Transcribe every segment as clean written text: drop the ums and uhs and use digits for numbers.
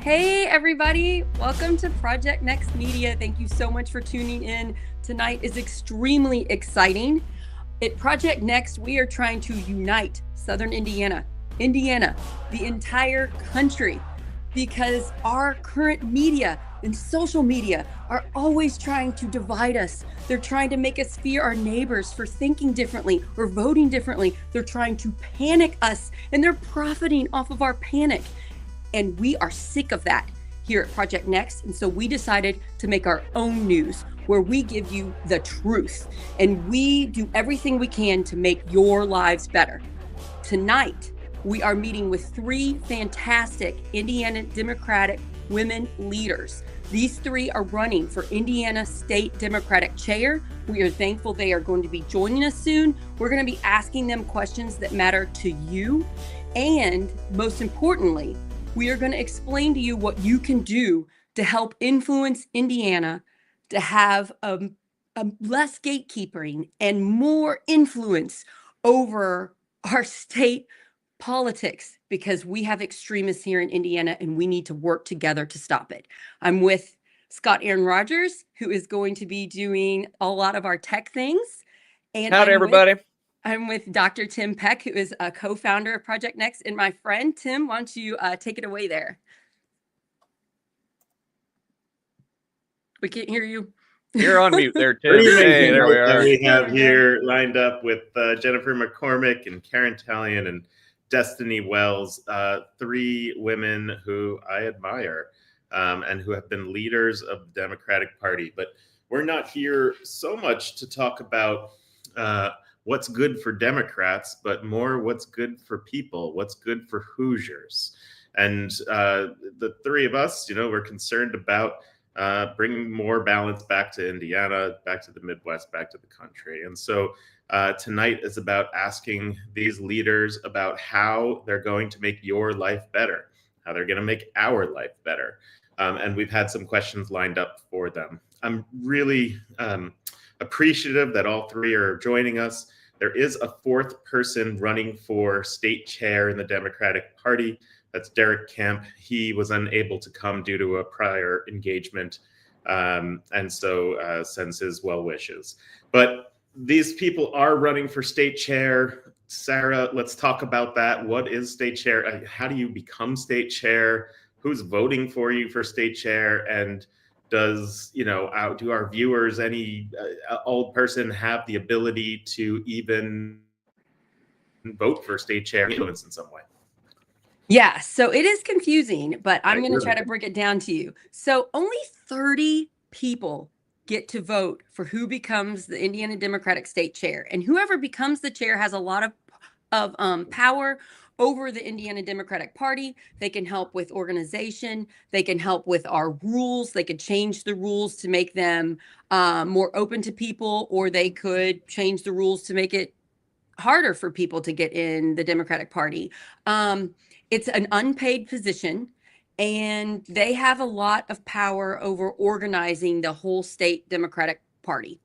Hey everybody, welcome to Project Next Media. Thank you so much for tuning in. Tonight is extremely exciting. At Project Next, we are trying to unite Southern Indiana, the entire country, because our current media and social media are always trying to divide us. They're trying to make us fear our neighbors for thinking differently or voting differently. They're trying to panic us, and they're profiting off of our panic. And we are sick of that here at Project Next. And so we decided to make our own news where we give you the truth and we do everything we can to make your lives better. Tonight, we are meeting with three fantastic Indiana Democratic women leaders. These three are running for Indiana State Democratic Chair. We are thankful they are going to be joining us soon. We're going to be asking them questions that matter to you. And most importantly, we are going to explain to you what you can do to help influence Indiana to have a less gatekeeping and more influence over our state politics, because we have extremists here in Indiana and we need to work together to stop it. I'm with Scott Aaron Rogers, who is going to be doing a lot of our tech things. And howdy, everybody. I'm with Dr. Tim Peck, who is a co-founder of Project Next, and my friend. Tim, why don't you take it away there? We can't hear you. You're on mute there, Tim. Hey, there we are. We have here lined up with Jennifer McCormick and Karen Tallian and Destiny Wells, three women who I admire and who have been leaders of the Democratic Party. But we're not here so much to talk about what's good for Democrats, but more what's good for people, what's good for Hoosiers. And the three of us, we're concerned about bringing more balance back to Indiana, back to the Midwest, back to the country. And so tonight is about asking these leaders about how they're going to make your life better, how they're going to make our life better. And we've had some questions lined up for them. I'm really appreciative that all three are joining us. There is a fourth person running for state chair in the Democratic Party. That's Derek Kemp. He was unable to come due to a prior engagement, and so sends his well wishes. But these people are running for state chair. Sarah, let's talk about that. What is state chair? How do you become state chair? Who's voting for you for state chair? And does, do our viewers, any old person, have the ability to even vote for state chair influence in some way? Yeah, so it is confusing, but I'm going to try to break it down to you. So only 30 people get to vote for who becomes the Indiana Democratic State Chair. And whoever becomes the chair has a lot of power over the Indiana Democratic Party. They can help with organization. They can help with our rules. They could change the rules to make them more open to people, or they could change the rules to make it harder for people to get in the Democratic Party. It's an unpaid position, and they have a lot of power over organizing the whole state Democratic Party.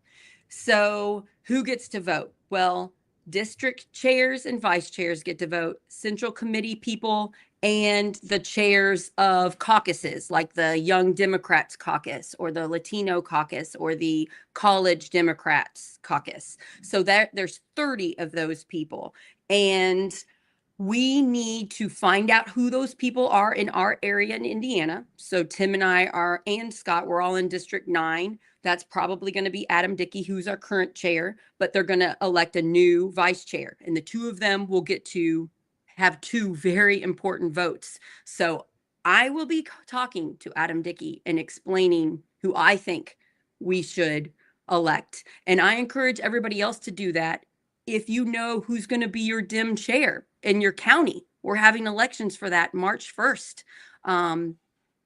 So who gets to vote? Well, district chairs and vice chairs get to vote, central committee people, and the chairs of caucuses, like the Young Democrats Caucus or the Latino Caucus or the College Democrats Caucus. So there's 30 of those people. And we need to find out who those people are in our area in Indiana. So Tim and I and Scott, we're all in District 9. That's probably going to be Adam Dickey, who's our current chair, but they're going to elect a new vice chair. And the two of them will get to have two very important votes. So I will be talking to Adam Dickey and explaining who I think we should elect. And I encourage everybody else to do that. If you know who's going to be your Dem chair in your county, we're having elections for that March 1st.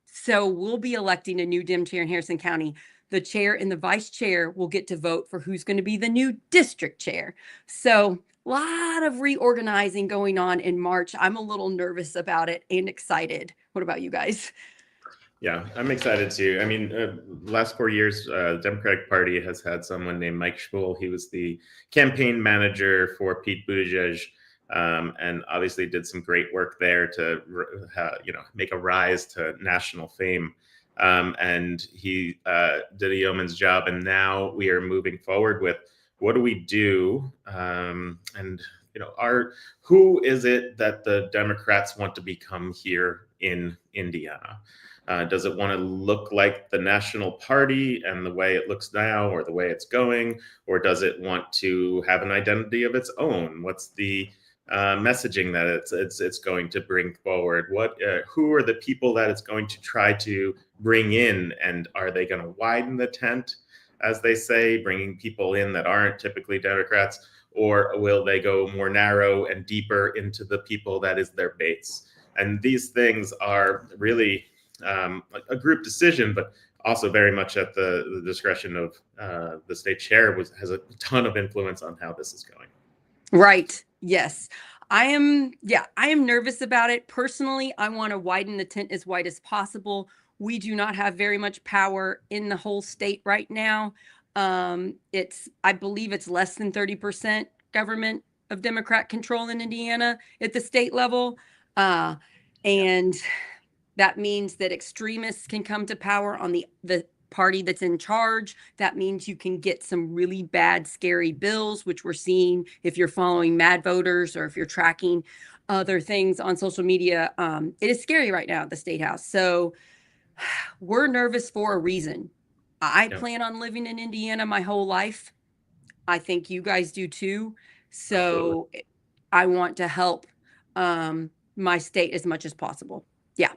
So we'll be electing a new Dem chair in Harrison County. The chair and the vice chair will get to vote for who's going to be the new district chair. So a lot of reorganizing going on in March. I'm a little nervous about it and excited. What about you guys? Yeah, I'm excited too. I mean, last 4 years, the Democratic Party has had someone named Mike Schmuel. He was the campaign manager for Pete Buttigieg and obviously did some great work there to make a rise to national fame. And he did a yeoman's job, and now we are moving forward with what do we do, and who is it that the Democrats want to become here in Indiana? Does it want to look like the national party and the way it looks now, or the way it's going, or does it want to have an identity of its own? What's the messaging that it's going to bring forward? Who are the people that it's going to try to bring in, and are they going to widen the tent, as they say, bringing people in that aren't typically Democrats, or will they go more narrow and deeper into the people that is their base? And these things are really a group decision, but also very much at the discretion of the state chair, has a ton of influence on how this is going. Right. Yes. I am nervous about it. Personally, I want to widen the tent as wide as possible. We do not have very much power in the whole state right now. I believe it's less than 30% government of Democrat control in Indiana at the state level. And that means that extremists can come to power on the party that's in charge. That means you can get some really bad, scary bills, which we're seeing if you're following Mad Voters or if you're tracking other things on social media. It is scary right now at the State House. So we're nervous for a reason. I plan on living in Indiana my whole life. I think you guys do too. So absolutely. I want to help my state as much as possible. Yeah.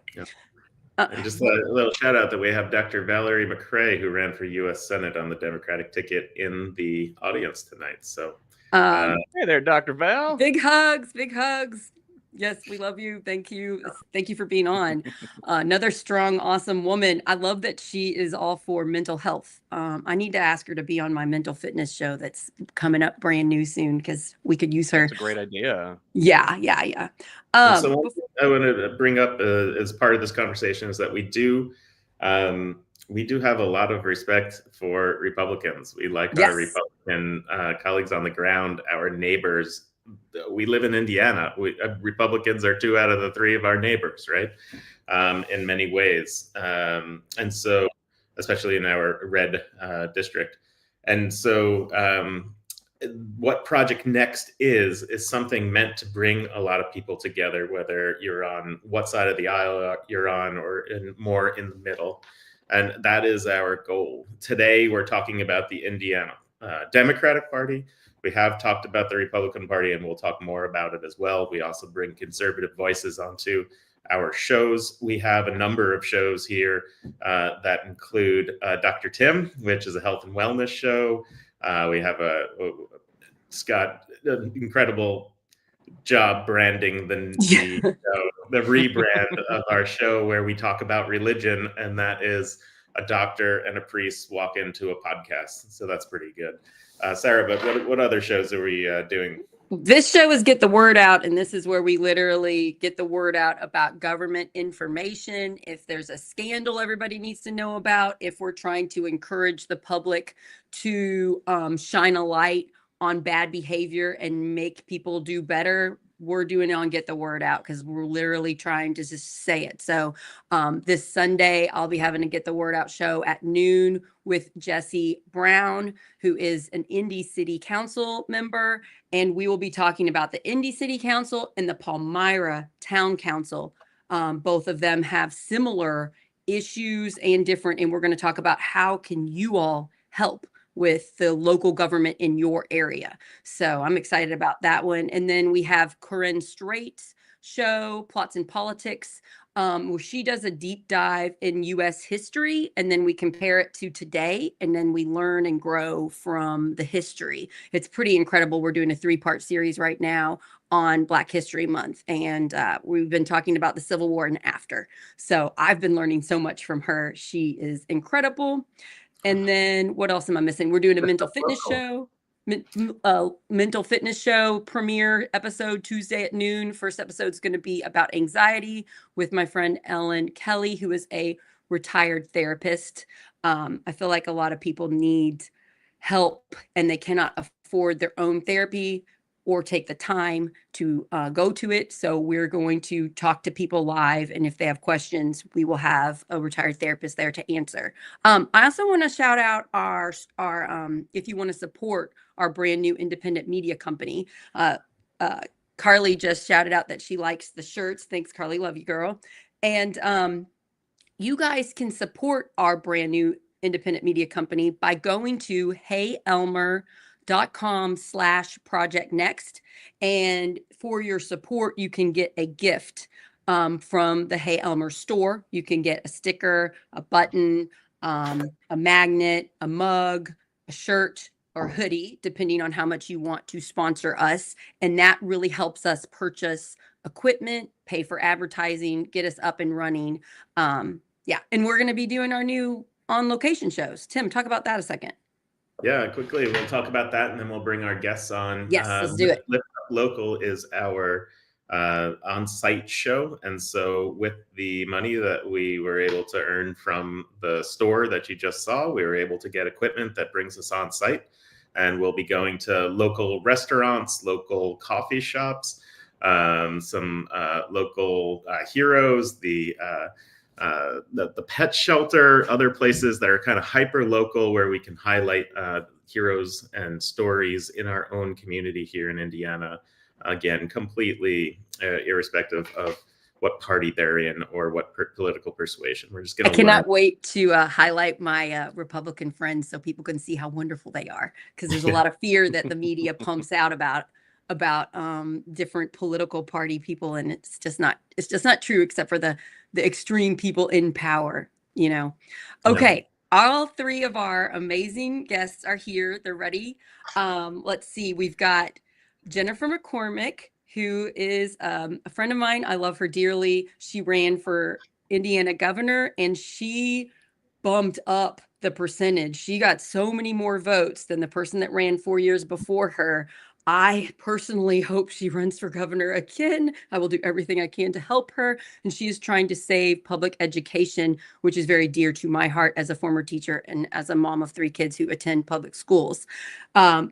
And just a little shout out that we have Dr. Valerie McCray, who ran for U.S. Senate on the Democratic ticket, in the audience tonight. So, hey there, Dr. Val. Big hugs, big hugs. Yes, we love you. Thank you. Thank you for being on. Another strong, awesome woman. I love that she is all for mental health. I need to ask her to be on my mental fitness show that's coming up brand new soon, because we could use her. That's a great idea. Yeah. So one thing I want to bring up as part of this conversation is that we do have a lot of respect for Republicans. We like our Republican colleagues on the ground, our neighbors. We live in Indiana. Republicans are 2 out of the 3 of our neighbors, right? In many ways. And so, especially in our red district. And so what Project Next is something meant to bring a lot of people together, whether you're on what side of the aisle you're on, or more in the middle. And that is our goal. Today, we're talking about the Indiana Democratic Party. We have talked about the Republican Party, and we'll talk more about it as well. We also bring conservative voices onto our shows. We have a number of shows here that include Dr. Tim, which is a health and wellness show. We have Scott, an incredible job branding the rebrand of our show, where we talk about religion, and that is a doctor and a priest walk into a podcast. So that's pretty good. Sarah, but what other shows are we doing? This show is Get the Word Out, and this is where we literally get the word out about government information. If there's a scandal everybody needs to know about, if we're trying to encourage the public to shine a light on bad behavior and make people do better, we're doing it on Get the Word Out, because we're literally trying to just say it. So this Sunday, I'll be having a Get the Word Out show at noon with Jesse Brown, who is an Indy City Council member. And we will be talking about the Indy City Council and the Palmyra Town Council. Both of them have similar issues and we're going to talk about how can you all help with the local government in your area. So I'm excited about that one. And then we have Corinne Straight's show, Plots and Politics, where she does a deep dive in U.S. history, and then we compare it to today, and then we learn and grow from the history. It's pretty incredible. We're doing a 3-part series right now on Black History Month, and we've been talking about the Civil War and after. So I've been learning so much from her. She is incredible. And then what else am I missing? We're doing a mental fitness show. Mental fitness show premiere episode Tuesday at noon. First episode is going to be about anxiety with my friend Ellen Kelly, who is a retired therapist. I feel like a lot of people need help and they cannot afford their own therapy. or take the time to go to it. So we're going to talk to people live. And if they have questions, we will have a retired therapist there to answer. I also want to shout out our if you want to support our brand new independent media company, Carly just shouted out that she likes the shirts. Thanks, Carly. Love you, girl. And you guys can support our brand new independent media company by going to heyelmer.com/project next. And for your support, you can get a gift from the Hey Elmer store. You can get a sticker, a button, a magnet, a mug, a shirt, or hoodie, depending on how much you want to sponsor us. And that really helps us purchase equipment, pay for advertising, get us up and running. Yeah. And we're going to be doing our new on location shows. Tim, talk about that a second. Yeah, quickly, we'll talk about that and then we'll bring our guests on. Yes, let's do it. Lift Up Local is our on-site show. And so with the money that we were able to earn from the store that you just saw, we were able to get equipment that brings us on site. And we'll be going to local restaurants, local coffee shops, some local heroes, the pet shelter, other places that are kind of hyper local where we can highlight heroes and stories in our own community here in Indiana. Again, completely irrespective of what party they're in or what political persuasion. We're just going to. I cannot wait to highlight my Republican friends so people can see how wonderful they are, because there's a lot of fear that the media pumps out about different political party people, and it's just not true, except for the extreme people in power, you know. Okay. Yeah. All three of our amazing guests are here. They're ready. Let's see. We've got Jennifer McCormick, who is a friend of mine. I love her dearly. She ran for Indiana governor, and she bumped up the percentage. She got so many more votes than the person that ran 4 years before her. I personally hope she runs for governor again. I will do everything I can to help her. And she is trying to save public education, which is very dear to my heart as a former teacher and as a mom of 3 kids who attend public schools.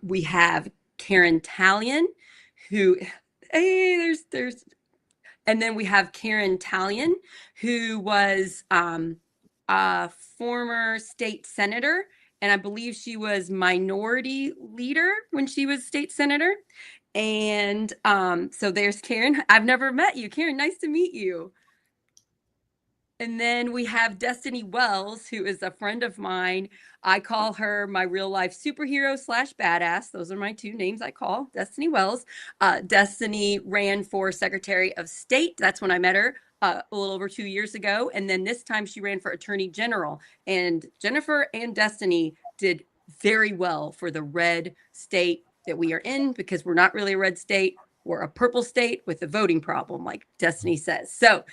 We have Karen Tallian, who, hey, and then we have Karen Tallian, who was a former state senator. And I believe she was minority leader when she was state senator. And so there's Karen. I've never met you, Karen. Nice to meet you. And then we have Destiny Wells, who is a friend of mine. I call her my real life superhero / badass. Those are my 2 names I call Destiny Wells. Destiny ran for Secretary of State. That's when I met her. A little over 2 years ago. And then this time she ran for Attorney General. And Jennifer and Destiny did very well for the red state that we are in, because we're not really a red state. We're a purple state with a voting problem, like Destiny says. So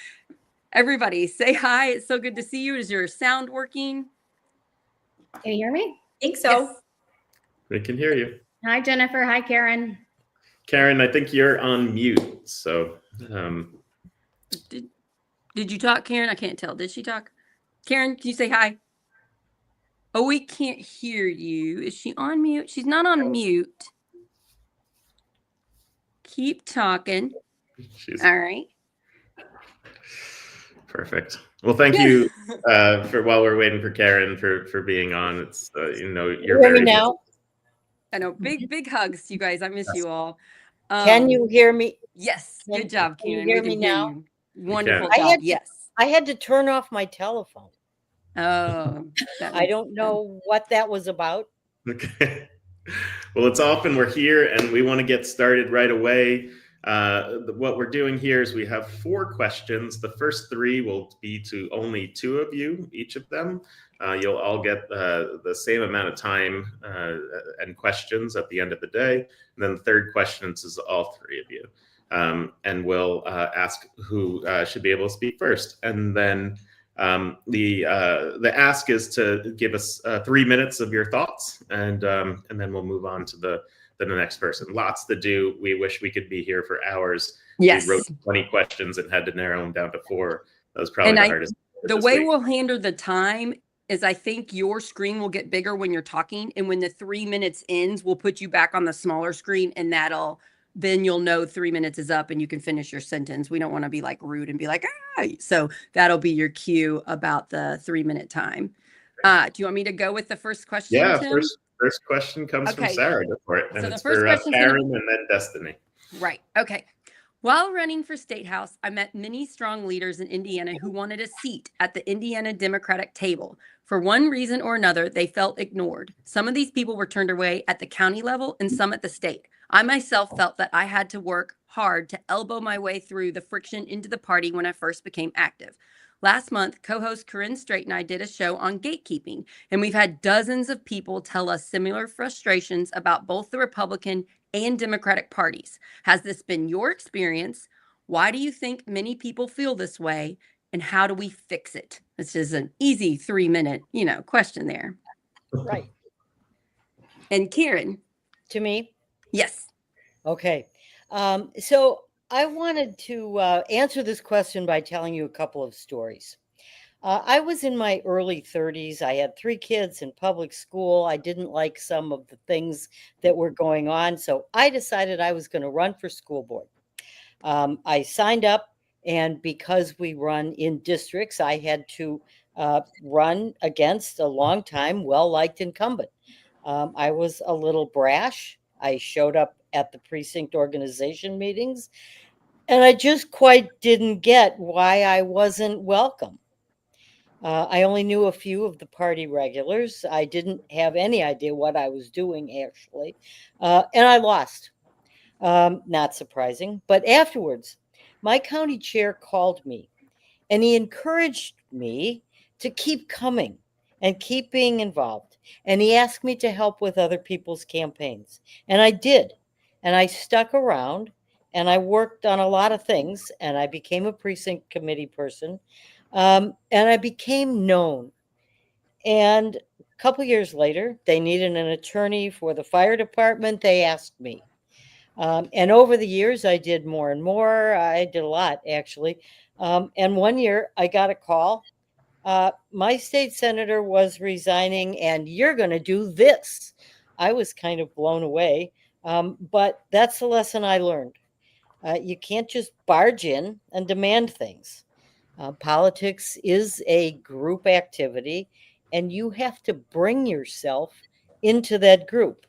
everybody say hi. It's so good to see you. Is your sound working? Can you hear me? I think so. Yes. We can hear you. Hi, Jennifer. Hi, Karen. Karen, I think you're on mute. So Did you talk, Karen? I can't tell. Did she talk? Karen, can you say hi? Oh, we can't hear you. Is she on mute? She's not on mute. Keep talking. All right. Perfect. Well, thank you for, while we're waiting for Karen, for being on. It's you're hear me now? I know. Big hugs, you guys. I miss you all. Can you hear me? Yes. Good job, Can you Karen. hear We me can hear now? you. Wonderful I job. Yes. I had to turn off my telephone. Oh, I don't know what that was about. Okay. Well, it's off and we're here, and we want to get started right away. What we're doing here is we have 4 questions. The first 3 will be to only 2 of you, each of them. You'll all get the same amount of time and questions at the end of the day. And then the third question is all 3 of you. And we'll ask who should be able to speak first. And then the ask is to give us 3 minutes of your thoughts, and then we'll move on to the next person. Lots to do. We wish we could be here for hours. Yes. We wrote 20 questions and had to narrow them down to 4. That was probably the hardest. The way we'll handle the time is, I think your screen will get bigger when you're talking, and when the 3 minutes ends, we'll put you back on the smaller screen, and that'll then you'll know 3 minutes is up and you can finish your sentence. We don't want to be like rude and be like, ah. So that'll be your cue about the 3-minute time. Do you want me to go with the first question, Yeah, Tim? first question comes from Okay. Sarah. Go for it. And So the it's first for question's Karen and then Destiny. Right. Okay. While running for state house, I met many strong leaders in Indiana who wanted a seat at the Indiana Democratic table. For one reason or another, they felt ignored. Some of these people were turned away at the county level and some at the state. I myself felt that I had to work hard to elbow my way through the friction into the party when I first became active. Last month, co-host Corinne Strait and I did a show on gatekeeping, and we've had dozens of people tell us similar frustrations about both the Republican and Democratic parties. Has this been your experience? Why do you think many people feel this way? And how do we fix it? This is an easy 3-minute, question there. Right. And Karen. To me? Yes. Okay. So I wanted to answer this question by telling you a couple of stories. I was in my early 30s. I had 3 kids in public school. I didn't like some of the things that were going on. So I decided I was going to run for school board. I signed up, and because we run in districts, I had to run against a longtime, well-liked incumbent. I was a little brash. I showed up at the precinct organization meetings, and I just quite didn't get why I wasn't welcome. I only knew a few of the party regulars. I didn't have any idea what I was doing, actually. And I lost. Not surprising. But afterwards, my county chair called me and he encouraged me to keep coming and keep being involved. And he asked me to help with other people's campaigns. And I did. And I stuck around and I worked on a lot of things. And I became a precinct committee person. And I became known. And a couple years later, they needed an attorney for the fire department. They asked me. And over the years, I did more and more. I did a lot, actually. And one year, I got a call. My state senator was resigning, and you're going to do this. I was kind of blown away. But that's the lesson I learned. You can't just barge in and demand things. Politics is a group activity, and you have to bring yourself into that group.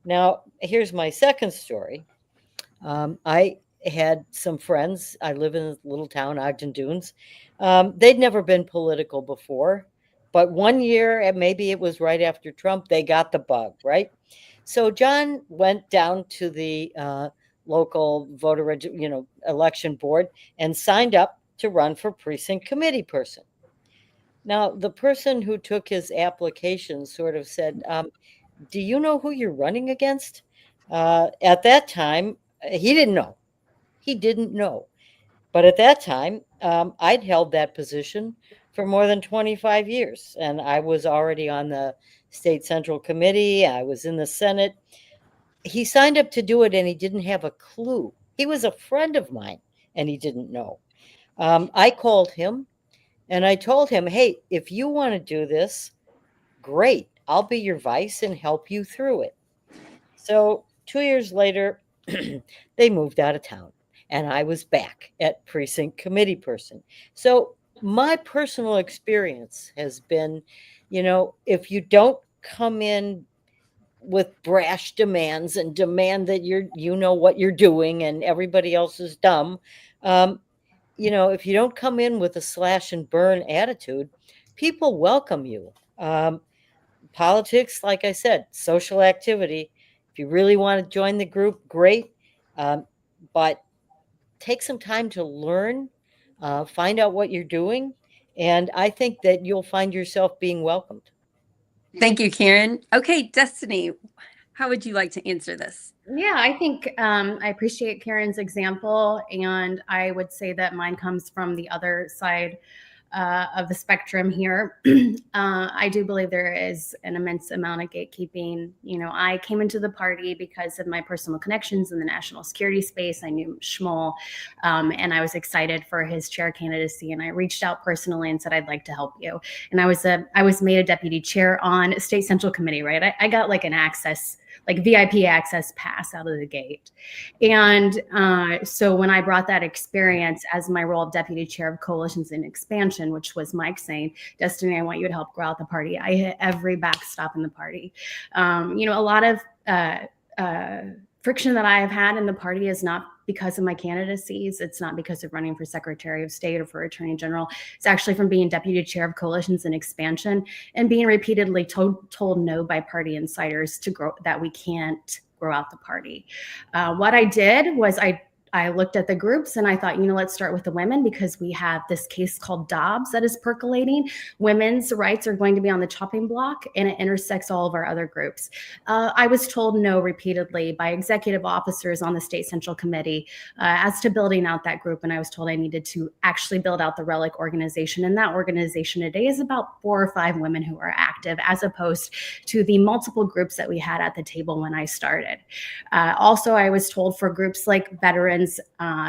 Now, here's my second story. I had some friends. I live in a little town, Ogden Dunes. They'd never been political before, but one year, and maybe it was right after Trump, they got the bug, right? So John went down to the local voter, election board and signed up to run for precinct committee person. Now, the person who took his application sort of said, do you know who you're running against? At that time, he didn't know. He didn't know. But at that time, I'd held that position for more than 25 years. And I was already on the state central committee. I was in the Senate. He signed up to do it and he didn't have a clue. He was a friend of mine and he didn't know. I called him and I told him, hey, if you want to do this, great. I'll be your vice and help you through it. So 2 years later, they moved out of town and I was back at precinct committee person. So my personal experience has been, if you don't come in with brash demands and demand that you know what you're doing and everybody else is dumb, if you don't come in with a slash and burn attitude, people welcome you. Politics, like I said, social activity. If you really want to join the group, great. But take some time to learn, find out what you're doing. And I think that you'll find yourself being welcomed. Thank you, Karen. Okay, Destiny, how would you like to answer this? Yeah, I think I appreciate Karen's example. And I would say that mine comes from the other side of the spectrum here. I do believe there is an immense amount of gatekeeping. I came into the party because of my personal connections in the national security space. I knew Schmoll, and I was excited for his chair candidacy. And I reached out personally and said, I'd like to help you. And I was made a deputy chair on state central committee, right? I got like an access like VIP access pass out of the gate. And so when I brought that experience as my role of deputy chair of coalitions and expansion, which was Mike saying, Destiny, I want you to help grow out the party, I hit every backstop in the party. You know, a lot of friction that I have had in the party is not because of my candidacies. It's not because of running for Secretary of State or for Attorney General. It's actually from being deputy chair of coalitions and expansion and being repeatedly told no by party insiders to grow, that we can't grow out the party. What I did was I looked at the groups and I thought, you know, let's start with the women, because we have this case called Dobbs that is percolating. Women's rights are going to be on the chopping block, and it intersects all of our other groups. I was told no repeatedly by executive officers on the State Central Committee as to building out that group. And I was told I needed to actually build out the Relic organization. And that organization today is about 4 or 5 women who are active, as opposed to the multiple groups that we had at the table when I started. Also, I was told for groups like veterans,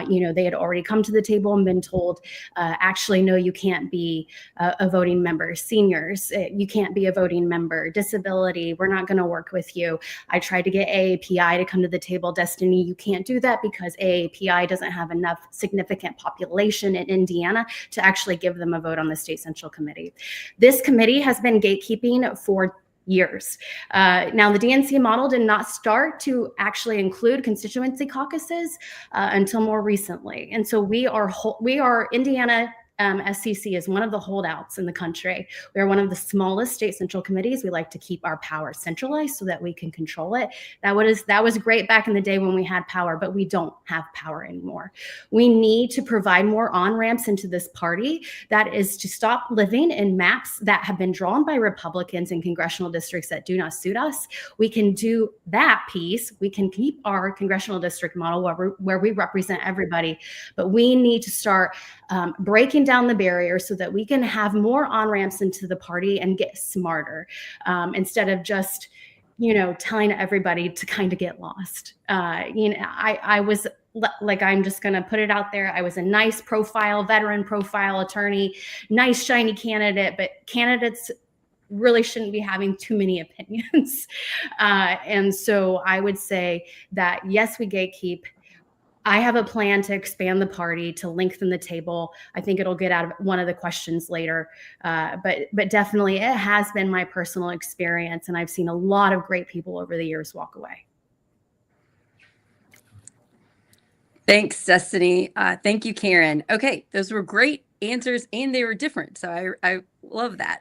you know, they had already come to the table and been told, actually, no, you can't be a voting member. Seniors, you can't be a voting member. Disability, we're not going to work with you. I tried to get AAPI to come to the table. Destiny, you can't do that because AAPI doesn't have enough significant population in Indiana to actually give them a vote on the State Central Committee. This committee has been gatekeeping for years. Now, the DNC model did not start to actually include constituency caucuses until more recently. And so we are Indiana SCC is one of the holdouts in the country. We are one of the smallest state central committees. We like to keep our power centralized so that we can control it. That was great back in the day when we had power, but we don't have power anymore. We need to provide more on-ramps into this party. That is to stop living in maps that have been drawn by Republicans in congressional districts that do not suit us. We can do that piece. We can keep our congressional district model where we represent everybody, but we need to start breaking down the barriers so that we can have more on-ramps into the party and get smarter instead of just, you know, telling everybody to kind of get lost. You know, I was like, I'm just going to put it out there. I was a nice profile, veteran profile attorney, nice shiny candidate, but candidates really shouldn't be having too many opinions. And so I would say that, yes, we gatekeep. I have a plan to expand the party, to lengthen the table. I think it'll get out of one of the questions later. But definitely it has been my personal experience, and I've seen a lot of great people over the years walk away. Thanks, Destiny. Thank you, Karen. Okay, those were great answers, and they were different. So I love that.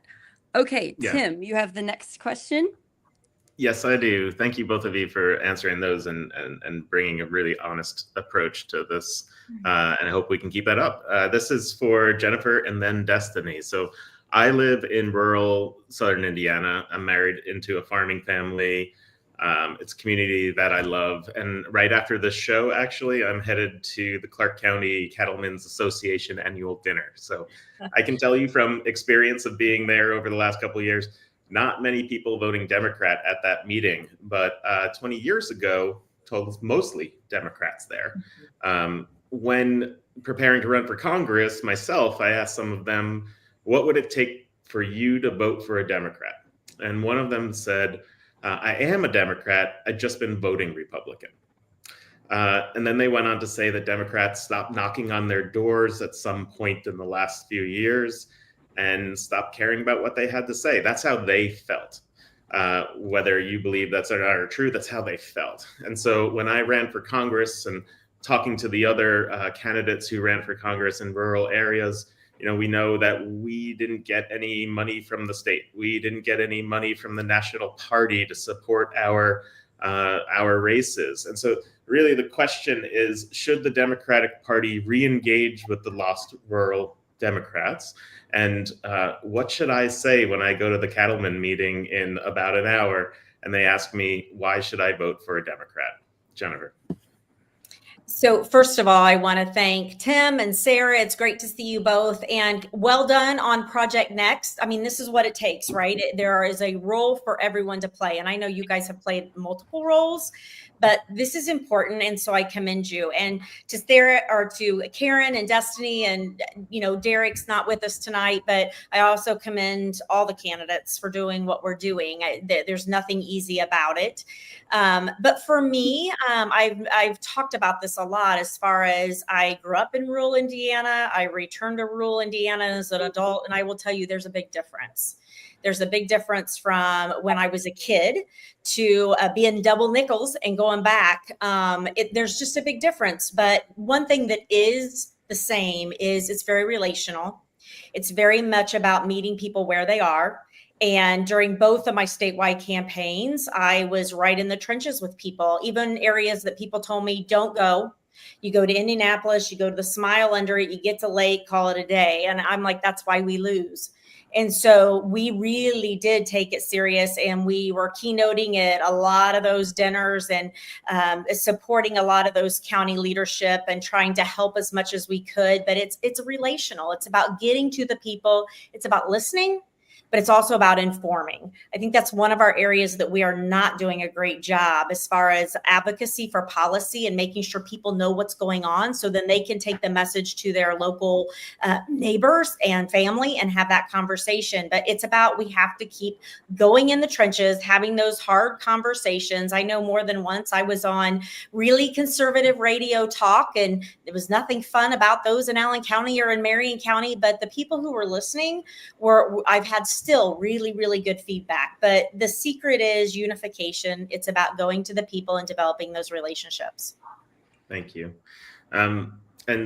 Okay, yeah. Tim, you have the next question. Yes, I do. Thank you, both of you, for answering those and bringing a really honest approach to this. And I hope we can keep that up. This is for Jennifer and then Destiny. So I live in rural southern Indiana. I'm married into a farming family. It's a community that I love. And right after this show, actually, I'm headed to the Clark County Cattlemen's Association annual dinner. So I can tell you from experience of being there over the last couple of years, not many people voting Democrat at that meeting, but 20 years ago, mostly Democrats there. When preparing to run for Congress myself, I asked some of them, what would it take for you to vote for a Democrat? And one of them said, I am a Democrat, I've just been voting Republican. And then they went on to say that Democrats stopped knocking on their doors at some point in the last few years and stop caring about what they had to say. That's how they felt. Whether you believe that's or not or true, that's how they felt. And so when I ran for Congress and talking to the other candidates who ran for Congress in rural areas, you know, we know that we didn't get any money from the state. We didn't get any money from the national party to support our races. And so really the question is, should the Democratic Party re-engage with the lost rural Democrats? And what should I say when I go to the cattlemen meeting in about an hour and they ask me, why should I vote for a Democrat? Jennifer. So first of all, I want to thank Tim and Sarah. It's great to see you both, and well done on Project Next. I mean, this is what it takes, right? There is a role for everyone to play. And I know you guys have played multiple roles, But this is important, and so I commend you. And to Sarah, or to Karen and Destiny, and Derek's not with us tonight, but I also commend all the candidates for doing what we're doing. There's nothing easy about it. But for me, I've talked about this a lot. As far as, I grew up in rural Indiana, I returned to rural Indiana as an adult, and I will tell you, there's a big difference. There's a big difference from when I was a kid to being double nickels and going back. There's just a big difference. But one thing that is the same is it's very relational. It's very much about meeting people where they are. And during both of my statewide campaigns, I was right in the trenches with people, even areas that people told me, don't go. You go to Indianapolis, you go to the Smile under it, you get to Lake, call it a day. And I'm like, that's why we lose. And so we really did take it serious, and we were keynoting at a lot of those dinners, and supporting a lot of those county leadership and trying to help as much as we could. But it's relational. It's about getting to the people. It's about listening, but it's also about informing. I think that's one of our areas that we are not doing a great job, as far as advocacy for policy and making sure people know what's going on, so then they can take the message to their local neighbors and family and have that conversation. But it's about, we have to keep going in the trenches, having those hard conversations. I know more than once I was on really conservative radio talk, and there was nothing fun about those in Allen County or in Marion County, but the people who were listening I've had still really, really good feedback. But the secret is unification. It's about going to the people and developing those relationships. Thank you. And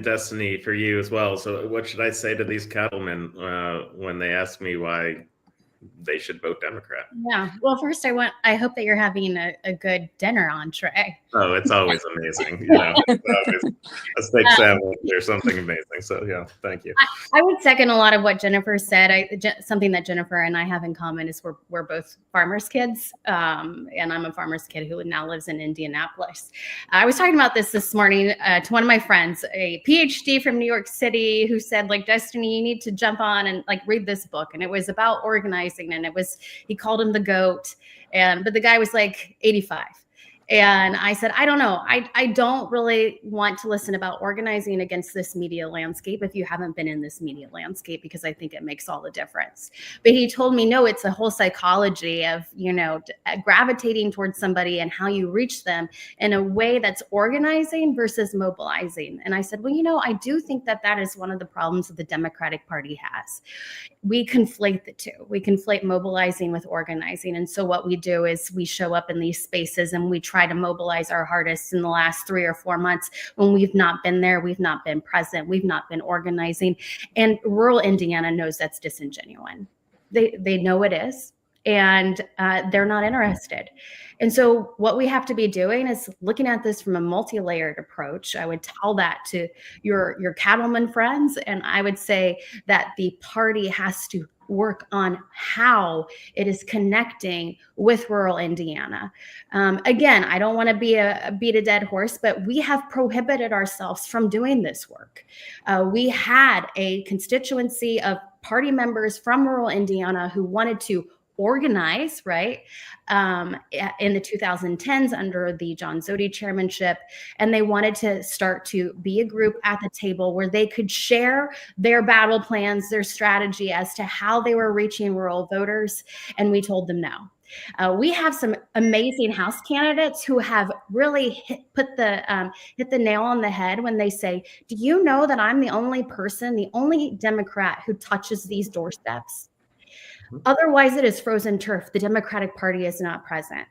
Destiny, for you as well. So what should I say to these cattlemen when they ask me why they should vote Democrat? Yeah. Well, first, I hope that you're having a good dinner entree. Oh, it's always amazing. It's always a steak sandwich or something amazing. So yeah, thank you. I would second a lot of what Jennifer said. Something that Jennifer and I have in common is we're both farmers' kids, and I'm a farmer's kid who now lives in Indianapolis. I was talking about this morning to one of my friends, a PhD from New York City, who said, like, Destiny, you need to jump on and read this book. And it was about organizing, and he called him the GOAT, but the guy was like 85. And I said, I don't know. I don't really want to listen about organizing against this media landscape if you haven't been in this media landscape, because I think it makes all the difference. But he told me, no, it's a whole psychology of, gravitating towards somebody and how you reach them in a way that's organizing versus mobilizing. And I said, well, I do think that is one of the problems that the Democratic Party has. We conflate the two. We conflate mobilizing with organizing. And so what we do is we show up in these spaces and we try to mobilize our hardest in the last 3 or 4 months when we've not been there, we've not been present, we've not been organizing. And rural Indiana knows that's disingenuous. They know it is, and they're not interested. And so what we have to be doing is looking at this from a multi-layered approach. I would tell that to your cattlemen friends, and I would say that the party has to work on how it is connecting with rural Indiana. Again, I don't want to beat a dead horse, but we have prohibited ourselves from doing this work. We had a constituency of party members from rural Indiana who wanted to organize, right, in the 2010s under the John Zodi chairmanship. And they wanted to start to be a group at the table where they could share their battle plans, their strategy as to how they were reaching rural voters. And we told them no. We have some amazing House candidates who have really hit the nail on the head when they say, do you know that I'm the only person, the only Democrat who touches these doorsteps? Otherwise, it is frozen turf. The Democratic Party is not present.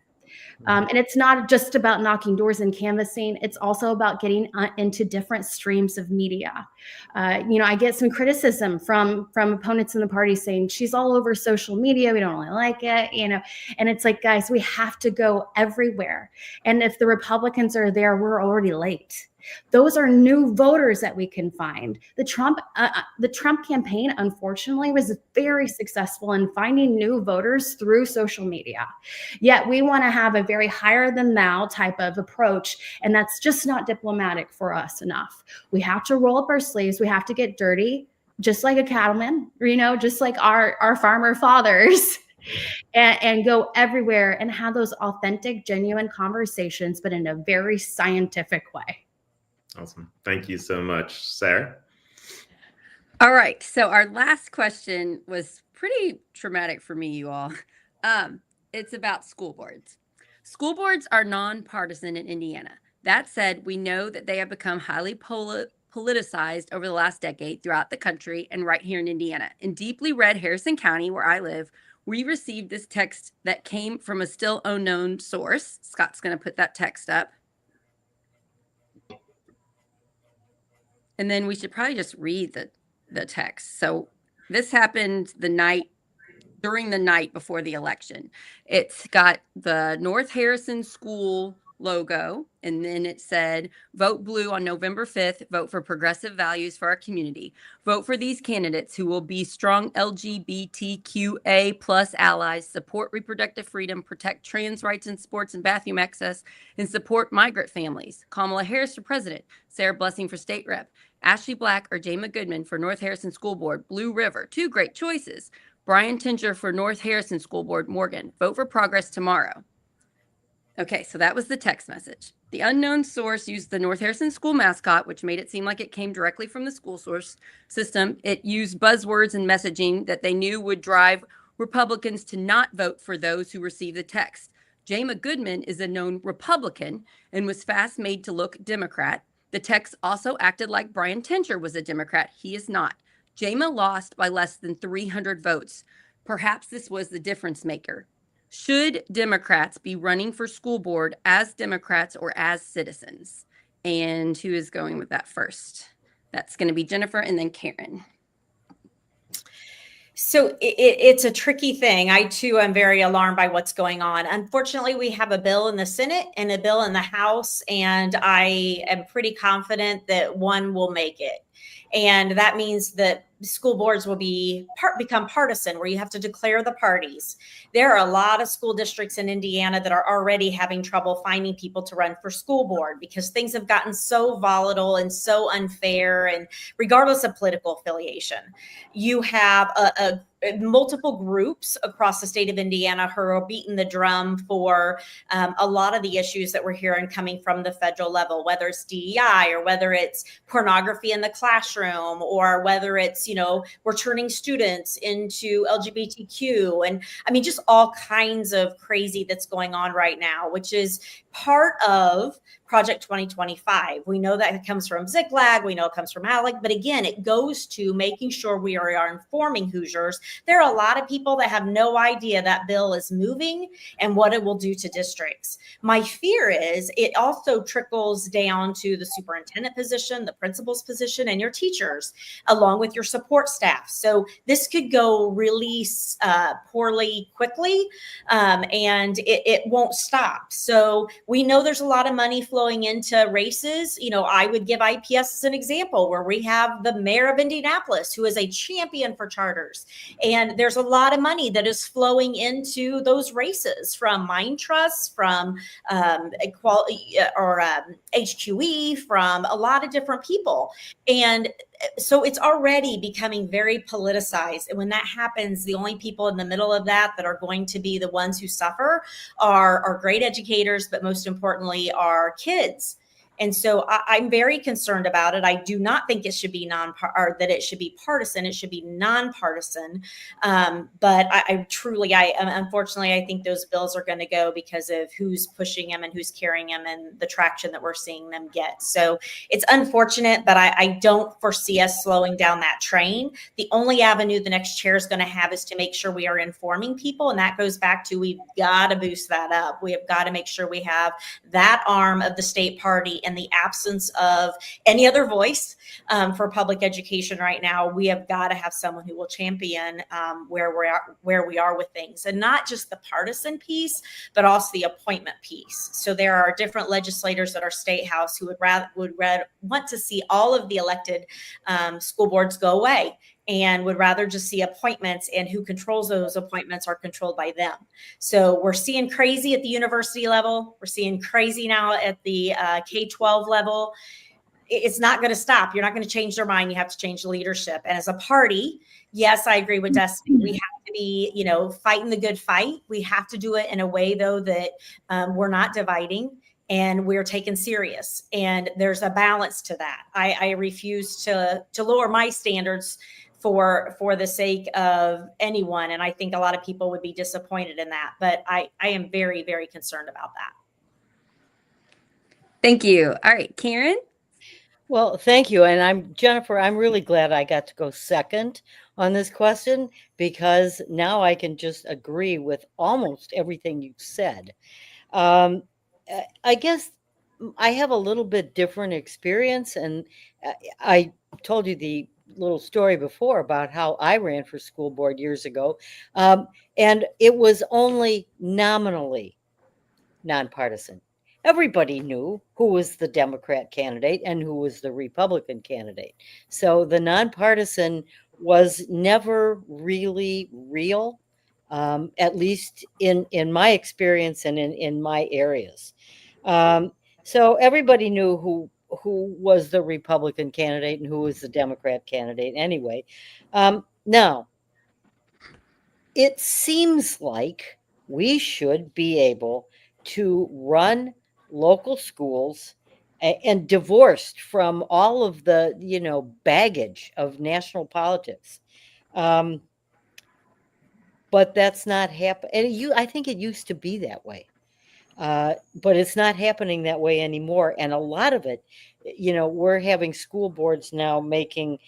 And it's not just about knocking doors and canvassing. It's also about getting into different streams of media. I get some criticism from opponents in the party saying she's all over social media. We don't really like it, and it's like, guys, we have to go everywhere. And if the Republicans are there, we're already late. Those are new voters that we can find. The Trump campaign, unfortunately, was very successful in finding new voters through social media. Yet we want to have a very higher than thou type of approach, and that's just not diplomatic for us enough. We have to roll up our sleeves. We have to get dirty, just like a cattleman, just like our farmer fathers. and go everywhere and have those authentic, genuine conversations, but in a very scientific way. Awesome. Thank you so much, Sarah. All right. So our last question was pretty traumatic for me, you all. It's about school boards. School boards are nonpartisan in Indiana. That said, we know that they have become highly politicized over the last decade throughout the country and right here in Indiana. In deeply red Harrison County, where I live, we received this text that came from a still unknown source. Scott's going to put that text up. And then we should probably just read the text. So this happened during the night before the election. It's got the North Harrison School logo, and then it said, vote blue on November 5th, vote for progressive values for our community. Vote for these candidates who will be strong LGBTQA plus allies, support reproductive freedom, protect trans rights in sports and bathroom access, and support migrant families. Kamala Harris for president, Sarah Blessing for state rep, Ashley Black or Jama Goodman for North Harrison School Board, Blue River. Two great choices. Brian Tinger for North Harrison School Board, Morgan. Vote for progress tomorrow. Okay, so that was the text message. The unknown source used the North Harrison School mascot, which made it seem like it came directly from the school source system. It used buzzwords and messaging that they knew would drive Republicans to not vote for those who received the text. Jama Goodman is a known Republican and was fast made to look Democrat. The text also acted like Brian Tinger was a Democrat. He is not. Jama lost by less than 300 votes. Perhaps this was the difference maker. Should Democrats be running for school board as Democrats or as citizens? And who is going with that first? That's going to be Jennifer and then Karen. So it's a tricky thing. I, too, am very alarmed by what's going on. Unfortunately, we have a bill in the Senate and a bill in the House, and I am pretty confident that one will make it. And that means that school boards will become partisan, where you have to declare the parties. There are a lot of school districts in Indiana that are already having trouble finding people to run for school board because things have gotten so volatile and so unfair, and regardless of political affiliation. You have multiple groups across the state of Indiana who are beating the drum for a lot of the issues that we're hearing coming from the federal level, whether it's DEI or whether it's pornography in the classroom or whether it's, we're turning students into LGBTQ. And I mean, just all kinds of crazy that's going on right now, which is part of Project 2025. We know that it comes from Ziklag. We know it comes from ALEC. But again, it goes to making sure we are informing Hoosiers. There are a lot of people that have no idea that bill is moving and what it will do to districts. My fear is it also trickles down to the superintendent position, the principal's position, and your teachers, along with your support staff. So this could go really poorly quickly, and it won't stop. So we know there's a lot of money flowing into races. I would give IPS as an example, where we have the mayor of Indianapolis, who is a champion for charters. And there's a lot of money that is flowing into those races from Mind Trust, from equality or HQE, from a lot of different people. And so it's already becoming very politicized. And when that happens, the only people in the middle of that are going to be the ones who suffer are great educators, but most importantly, are kids. And so I'm very concerned about it. I do not think it should be partisan. It should be nonpartisan. But unfortunately, I think those bills are going to go because of who's pushing them and who's carrying them and the traction that we're seeing them get. So it's unfortunate, but I don't foresee us slowing down that train. The only avenue the next chair is going to have is to make sure we are informing people. And that goes back to, we've got to boost that up. We have got to make sure we have that arm of the state party. In the absence of any other voice for public education right now, we have got to have someone who will champion where we are with things, and not just the partisan piece, but also the appointment piece. So there are different legislators at our state house who would want to see all of the elected school boards go away, and would rather just see appointments, and who controls those appointments are controlled by them. So we're seeing crazy at the university level. We're seeing crazy now at the K-12 level. it's not going to stop. You're not going to change their mind. You have to change the leadership. And as a party, yes, I agree with Destiny. We have to be, fighting the good fight. We have to do it in a way, though, that we're not dividing and we're taken serious. And there's a balance to that. I refuse to lower my standards for the sake of anyone. And I think a lot of people would be disappointed in that. But I am very, very concerned about that. Thank you. All right, Karen. Well, thank you. And Jennifer, I'm really glad I got to go second on this question, because now I can just agree with almost everything you said. I guess I have a little bit different experience, and I told you the little story before about how I ran for school board years ago. And it was only nominally nonpartisan. Everybody knew who was the Democrat candidate and who was the Republican candidate. So the nonpartisan was never really real, at least in my experience and in my areas. So everybody knew who was the Republican candidate and who was the Democrat candidate anyway. Now, it seems like we should be able to run local schools and divorced from all of the baggage of national politics, but that's not happening. I think it used to be that way, but it's not happening that way anymore. And a lot of it, we're having school boards now making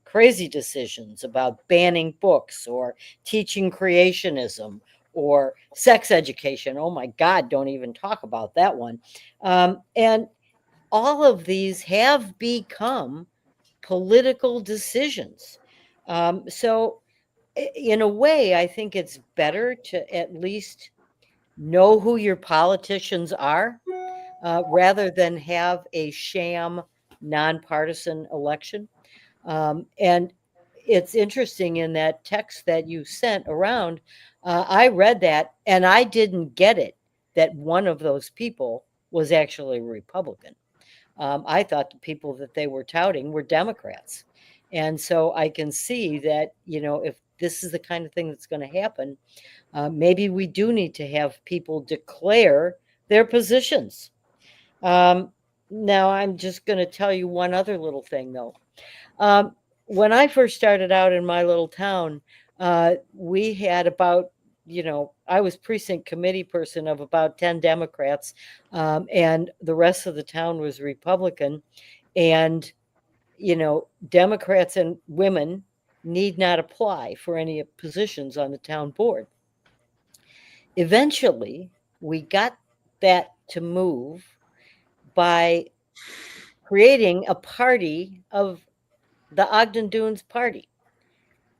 crazy decisions about banning books or teaching creationism or sex education. Oh my God, don't even talk about that one. And all of these have become political decisions. So in a way, I think it's better to at least know who your politicians are, rather than have a sham nonpartisan election. And it's interesting, in that text that you sent around, I read that and I didn't get it that one of those people was actually a Republican. I thought the people that they were touting were Democrats. And so I can see that, if this is the kind of thing that's going to happen, maybe we do need to have people declare their positions. Now, I'm just going to tell you one other little thing, though. When I first started out in my little town, we had about, I was precinct committee person of about 10 Democrats, and the rest of the town was Republican. And, Democrats and women need not apply for any positions on the town board. Eventually, we got that to move by creating a party of the Ogden Dunes Party,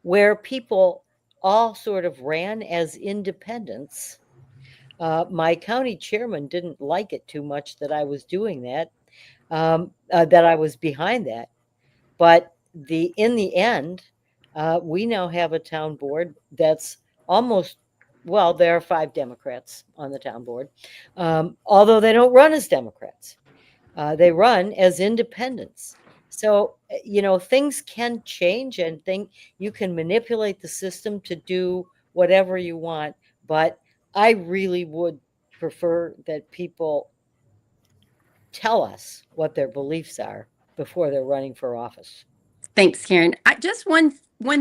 where people all sort of ran as independents. My county chairman didn't like it too much that I was doing that, that I was behind that. But in the end, we now have a town board that's almost, well, there are 5 Democrats on the town board, although they don't run as Democrats. They run as independents. So, things can change, and you can manipulate the system to do whatever you want. But I really would prefer that people tell us what their beliefs are before they're running for office. Thanks, Karen. Just one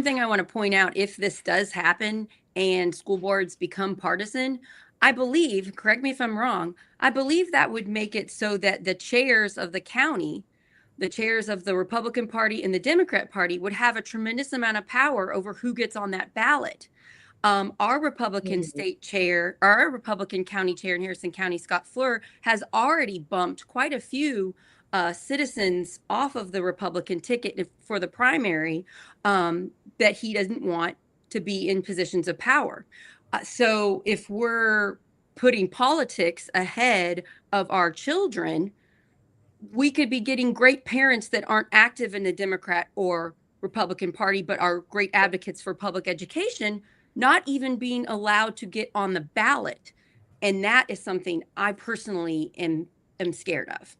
thing I want to point out: if this does happen and school boards become partisan, I believe, correct me if I'm wrong, I believe that would make it so that the chairs of the county, the chairs of the Republican Party and the Democrat Party, would have a tremendous amount of power over who gets on that ballot. Our Republican state chair, our Republican county chair in Harrison County, Scott Fleur, has already bumped quite a few citizens off of the Republican ticket for the primary, that he doesn't want to be in positions of power. So if we're putting politics ahead of our children, we could be getting great parents that aren't active in the Democrat or Republican Party, but are great advocates for public education, not even being allowed to get on the ballot. And that is something I personally am scared of.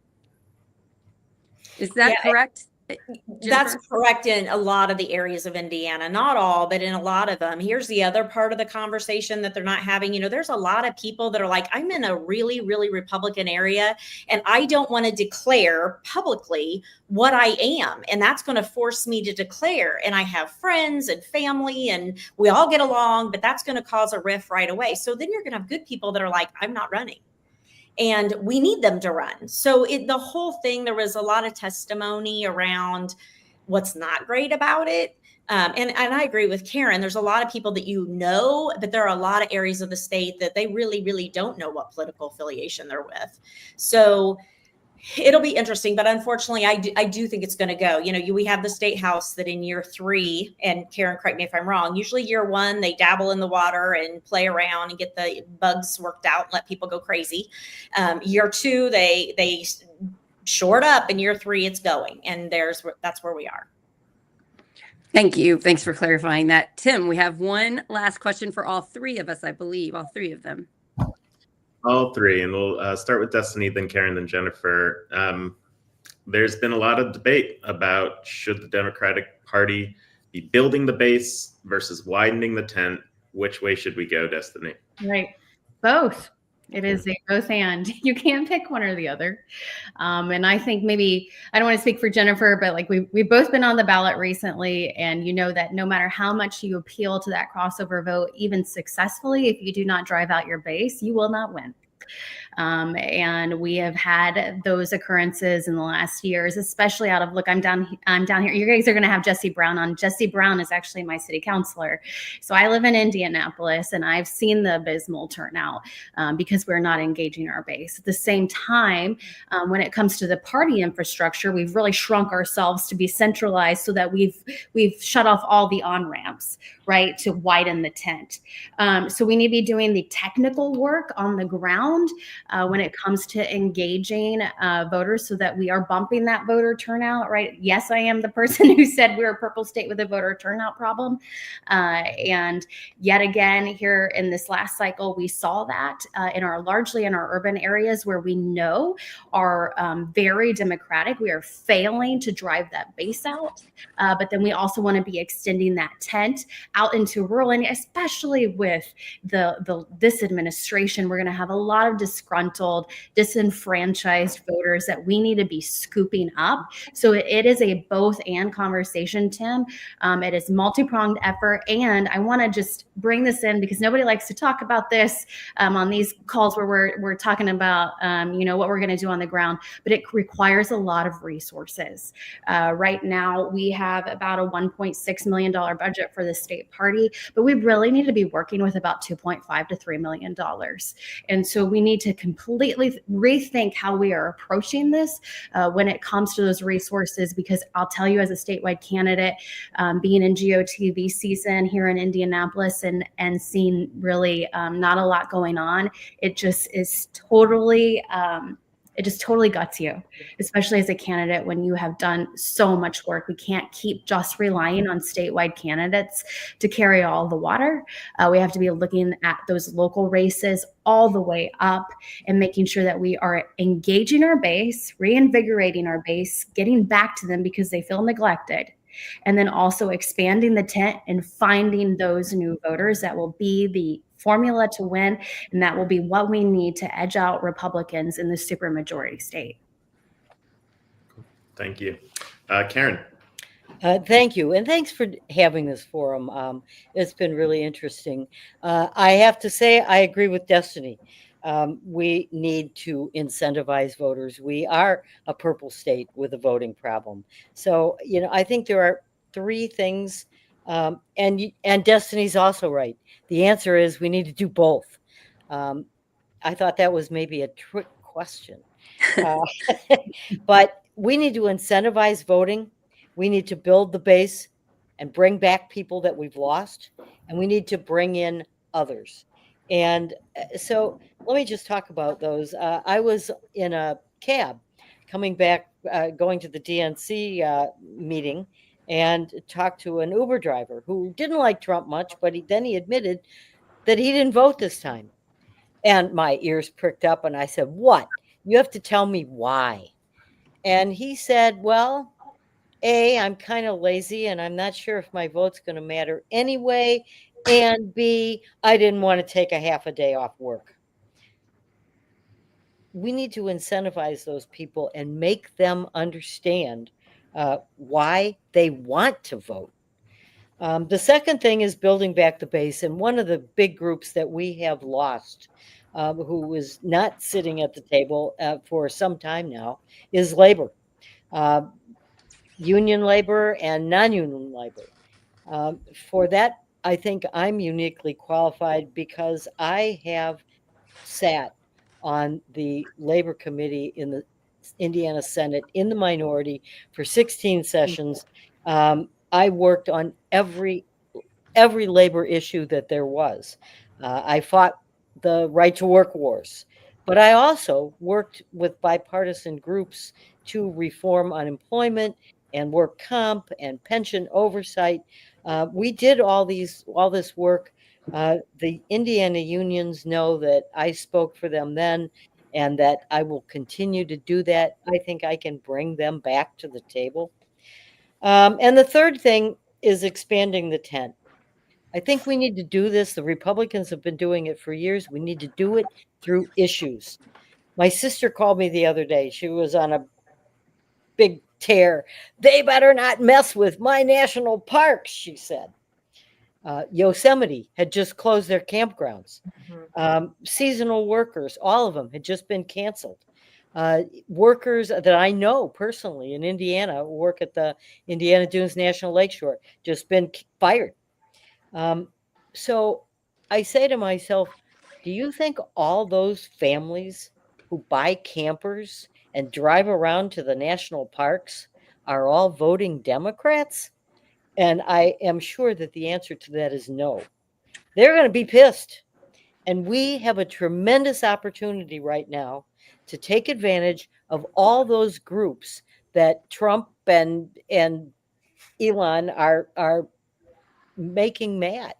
Is that Yeah, correct? That's Jennifer? correct in a lot of the areas of Indiana, not all, but in a lot of them. Here's the other part of the conversation that they're not having. There's a lot of people that are like, I'm in a really, really Republican area, and I don't want to declare publicly what I am. And that's going to force me to declare. And I have friends and family, and we all get along, but that's going to cause a rift right away. So then you're going to have good people that are like, I'm not running. And we need them to run. So the whole thing, there was a lot of testimony around what's not great about it. And I agree with Karen. There's a lot of people that but there are a lot of areas of the state that they really, really don't know what political affiliation they're with. So it'll be interesting, but unfortunately, I do think it's going to go. We have the state house that in year 3, and Karen, correct me if I'm wrong, usually year 1, they dabble in the water and play around and get the bugs worked out and let people go crazy. Year 2, they short up, and year 3, it's going. And that's where we are. Thank you. Thanks for clarifying that. Tim, we have one last question for all 3 of us, I believe, all 3 of them. All 3, and we'll start with Destiny, then Karen, then Jennifer. There's been a lot of debate about should the Democratic Party be building the base versus widening the tent. Which way should we go, Destiny? Right. Both. It is a both and. You can't pick one or the other. And I think maybe, I don't want to speak for Jennifer, but like we've both been on the ballot recently, and you know that no matter how much you appeal to that crossover vote, even successfully, if you do not drive out your base, you will not win. And we have had those occurrences in the last years, especially out of, look, I'm down here. You guys are going to have Jesse Brown on. Jesse Brown is actually my city councilor. So I live in Indianapolis, and I've seen the abysmal turnout because we're not engaging our base. At the same time, when it comes to the party infrastructure, we've really shrunk ourselves to be centralized so that we've shut off all the on-ramps, right, to widen the tent. So we need to be doing the technical work on the ground when it comes to engaging voters so that we are bumping that voter turnout, right? Yes, I am the person who said we're a purple state with a voter turnout problem. And yet again, here in this last cycle, we saw that largely in our urban areas where we know are very Democratic. We are failing to drive that base out. But then we also want to be extending that tent out into rural, and especially with this administration, we're going to have a lot of disgruntled, disenfranchised voters that we need to be scooping up. So it is a both and conversation, Tim. It is multi-pronged effort. And I want to just bring this in because nobody likes to talk about this on these calls where we're talking about, what we're going to do on the ground, but it requires a lot of resources. Right now, we have about a $1.6 million budget for the state party, but we really need to be working with about $2.5 to $3 million. And so we need to completely rethink how we are approaching this when it comes to those resources, because I'll tell you, as a statewide candidate, being in GOTV season here in Indianapolis and seeing really not a lot going on, it just is totally it just totally guts you, especially as a candidate when you have done so much work. We can't keep just relying on statewide candidates to carry all the water. We have to be looking at those local races all the way up and making sure that we are engaging our base, reinvigorating our base, getting back to them because they feel neglected. And then also expanding the tent and finding those new voters that will be the formula to win, and that will be what we need to edge out Republicans in the supermajority state. Thank you. Karen. Thank you. And thanks for having this forum. It's been really interesting. I have to say, I agree with Destiny. We need to incentivize voters. We are a purple state with a voting problem. So, I think there are 3 things. And Destiny's also right. The answer is we need to do both. I thought that was maybe a trick question. But we need to incentivize voting. We need to build the base and bring back people that we've lost. And we need to bring in others. And so let me just talk about those. I was in a cab coming back, going to the DNC meeting, and talked to an Uber driver who didn't like Trump much, but he admitted that he didn't vote this time. And my ears pricked up, and I said, "What? You have to tell me why." And he said, well, A, I'm kind of lazy and I'm not sure if my vote's going to matter anyway. And B, I didn't want to take a half a day off work. We need to incentivize those people and make them understand why they want to vote. The second thing is building back the base. And one of the big groups that we have lost, who was not sitting at the table for some time now, is labor. Union labor and non-union labor. For that, I think I'm uniquely qualified because I have sat on the labor committee in the Indiana Senate in the minority for 16 sessions. I worked on every labor issue that there was. I fought the right to work wars, but I also worked with bipartisan groups to reform unemployment and work comp and pension oversight. We did all this work. The Indiana unions know that I spoke for them then and that I will continue to do that. I think I can bring them back to the table. And the third thing is expanding the tent. I think we need to do this. The Republicans have been doing it for years. We need to do it through issues. My sister called me the other day. She was on a big tear. They better not mess with my national parks, she said. Yosemite had just closed their campgrounds. Seasonal workers, all of them had just been canceled. Workers that I know personally in Indiana work at the Indiana Dunes National Lakeshore, just been fired. So I say to myself, do you think all those families who buy campers and drive around to the national parks are all voting Democrats? And I am sure that the answer to that is no. They're going to be pissed. And we have a tremendous opportunity right now to take advantage of all those groups that Trump and Elon are making mad.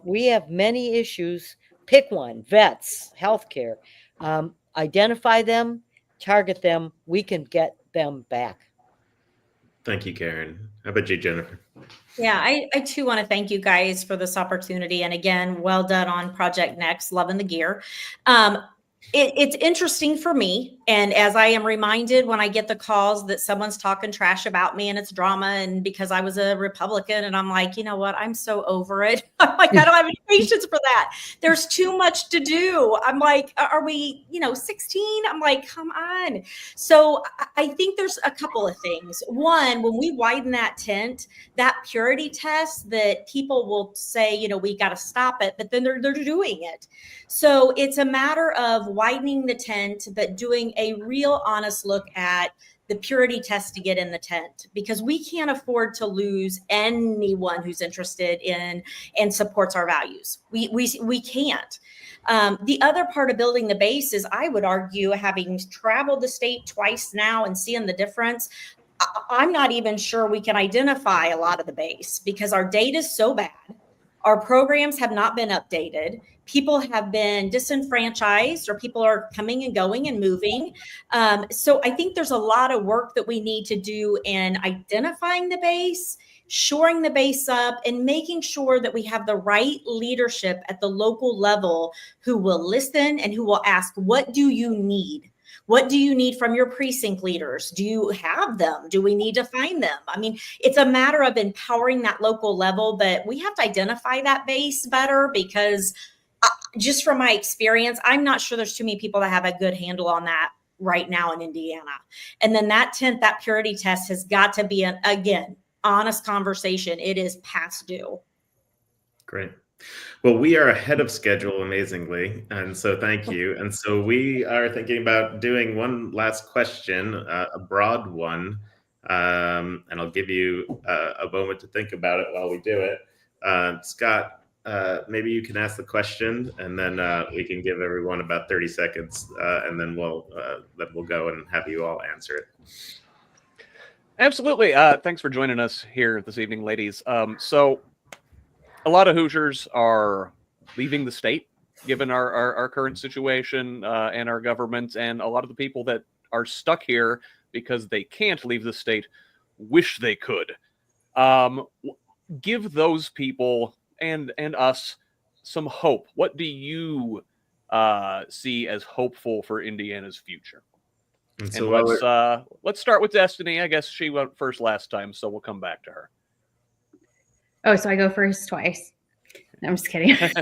We have many issues. Pick one: vets, healthcare. Identify them, target them. We can get them back. Thank you, Karen. How about you, Jennifer? Yeah, I too want to thank you guys for this opportunity. And again, well done on Project Next, loving the gear. It's interesting for me. And as I am reminded when I get the calls that someone's talking trash about me and it's drama and because I was a Republican, and I'm like, you know what? I'm so over it. I'm like, I don't have any patience for that. There's too much to do. I'm like, are we, 16? I'm like, come on. So I think there's a couple of things. One, when we widen that tent, that purity test that people will say, we got to stop it, but then they're doing it. So it's a matter of widening the tent, but doing a real honest look at the purity test to get in the tent, because we can't afford to lose anyone who's interested in and supports our values. We can't. The other part of building the base is, I would argue, having traveled the state twice now and seeing the difference, I'm not even sure we can identify a lot of the base because our data is so bad. Our programs have not been updated. People have been disenfranchised, or people are coming and going and moving. So I think there's a lot of work that we need to do in identifying the base, shoring the base up, and making sure that we have the right leadership at the local level who will listen and who will ask, what do you need? What do you need from your precinct leaders? Do you have them? Do we need to find them? I mean, it's a matter of empowering that local level, but we have to identify that base better, because just from my experience, I'm not sure there's too many people that have a good handle on that right now in Indiana. And then that purity test has got to be again, honest conversation. It is past due. Great. Well, we are ahead of schedule, amazingly, and so thank you. And so we are thinking about doing one last question, a broad one, and I'll give you a moment to think about it while we do it. Scott, maybe you can ask the question, and then we can give everyone about 30 seconds, and then we'll go and have you all answer it. Absolutely. Thanks for joining us here this evening, ladies. So a lot of Hoosiers are leaving the state, given our current situation and our government, and a lot of the people that are stuck here because they can't leave the state wish they could. Give those people and us some hope. What do you see as hopeful for Indiana's future? And so let's start with Destiny. I guess she went first last time, so we'll come back to her. Oh, so I go first twice. No, I'm just kidding. Karen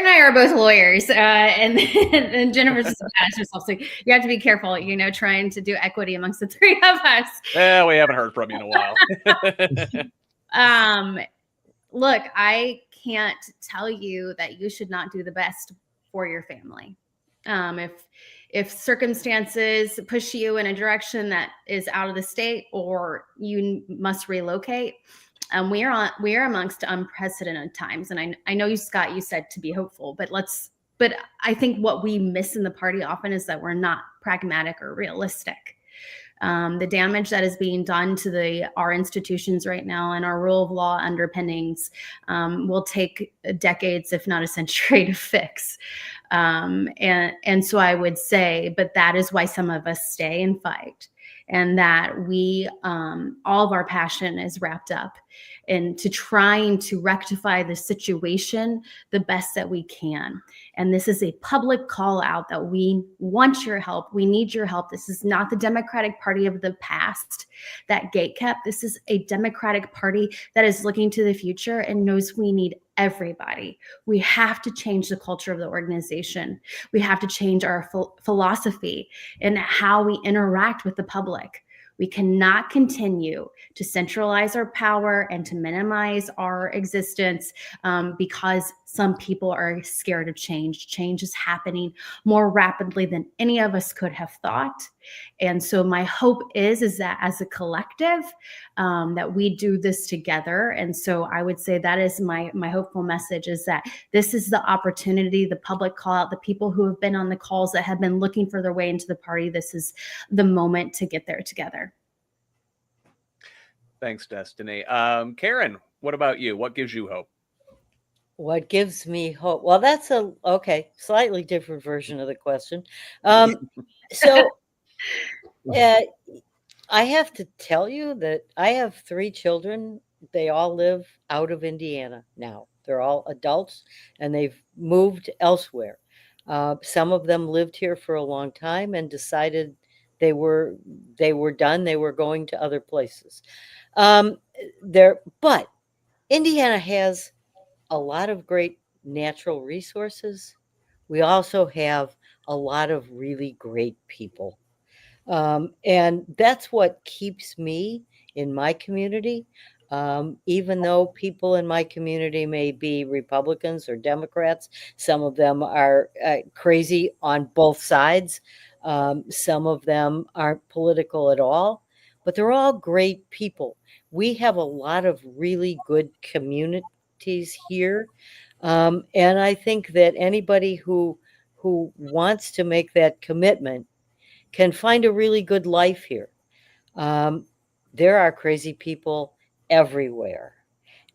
and I are both lawyers, and Jennifer's a Spanish herself, so you have to be careful, trying to do equity amongst the three of us. Yeah, we haven't heard from you in a while. Look, I can't tell you that you should not do the best for your family. If circumstances push you in a direction that is out of the state, or you must relocate, we are amongst unprecedented times. And I know you, Scott, you said to be hopeful, but I think what we miss in the party often is that we're not pragmatic or realistic. The damage that is being done to our institutions right now and our rule of law underpinnings will take decades, if not a century, to fix. And so I would say, but that is why some of us stay and fight, and that we, all of our passion is wrapped up into trying to rectify the situation the best that we can. And this is a public call out that we want your help. We need your help. This is not the Democratic Party of the past that gatekept. This is a Democratic Party that is looking to the future and knows we need everybody. We have to change the culture of the organization. We have to change our philosophy and how we interact with the public. We cannot continue to centralize our power and to minimize our existence because some people are scared of change. Change is happening more rapidly than any of us could have thought. And so my hope is that as a collective, that we do this together. And so I would say that is my hopeful message, is that this is the opportunity, the public call out, the people who have been on the calls that have been looking for their way into the party. This is the moment to get there together. Thanks, Destiny. Karen, what about you? What gives you hope? What gives me hope? Well, that's slightly different version of the question. So I have to tell you that I have 3 children. They all live out of Indiana now. They're all adults and they've moved elsewhere. Some of them lived here for a long time and decided they were done. They were going to other places. But Indiana has a lot of great natural resources. We also have a lot of really great people. And that's what keeps me in my community. Even though people in my community may be Republicans or Democrats, some of them are crazy on both sides. Some of them aren't political at all, but they're all great people. We have a lot of really good communities here. And I think that anybody who wants to make that commitment can find a really good life here. There are crazy people everywhere,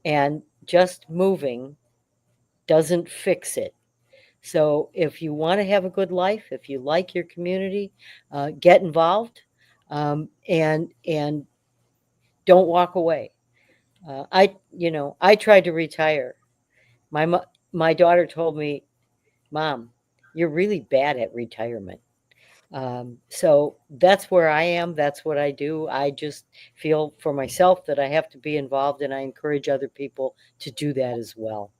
and just moving doesn't fix it. So if you want to have a good life, if you like your community, get involved, and don't walk away. I tried to retire. My daughter told me, "Mom, you're really bad at retirement." So that's where I am. That's what I do. I just feel for myself that I have to be involved, and I encourage other people to do that as well.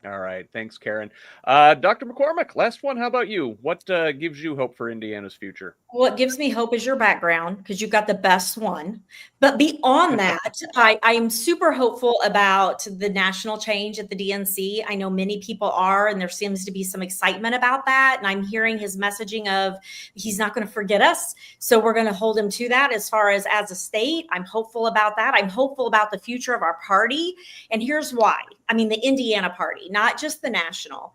All right. Thanks, Karen. Dr. McCormick, last one. How about you? What gives you hope for Indiana's future? What gives me hope is your background, because you've got the best one. But beyond that, I am super hopeful about the national change at the DNC. I know many people are, and there seems to be some excitement about that. And I'm hearing his messaging of he's not going to forget us. So we're going to hold him to that as far as a state. I'm hopeful about that. I'm hopeful about the future of our party. And here's why. I mean, the Indiana party, not just the national.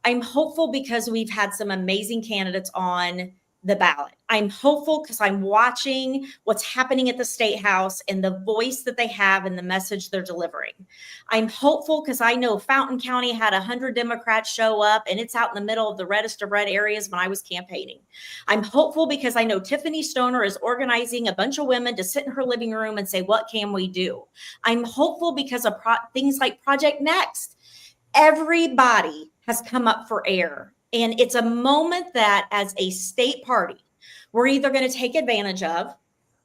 I'm hopeful because we've had some amazing candidates on the ballot. I'm hopeful because I'm watching what's happening at the state house and the voice that they have and the message they're delivering. I'm hopeful because I know Fountain County had 100 Democrats show up, and it's out in the middle of the reddest of red areas when I was campaigning. I'm hopeful because I know Tiffany Stoner is organizing a bunch of women to sit in her living room and say, what can we do? I'm hopeful because of things like Project Next. Everybody has come up for air. And it's a moment that as a state party, we're either going to take advantage of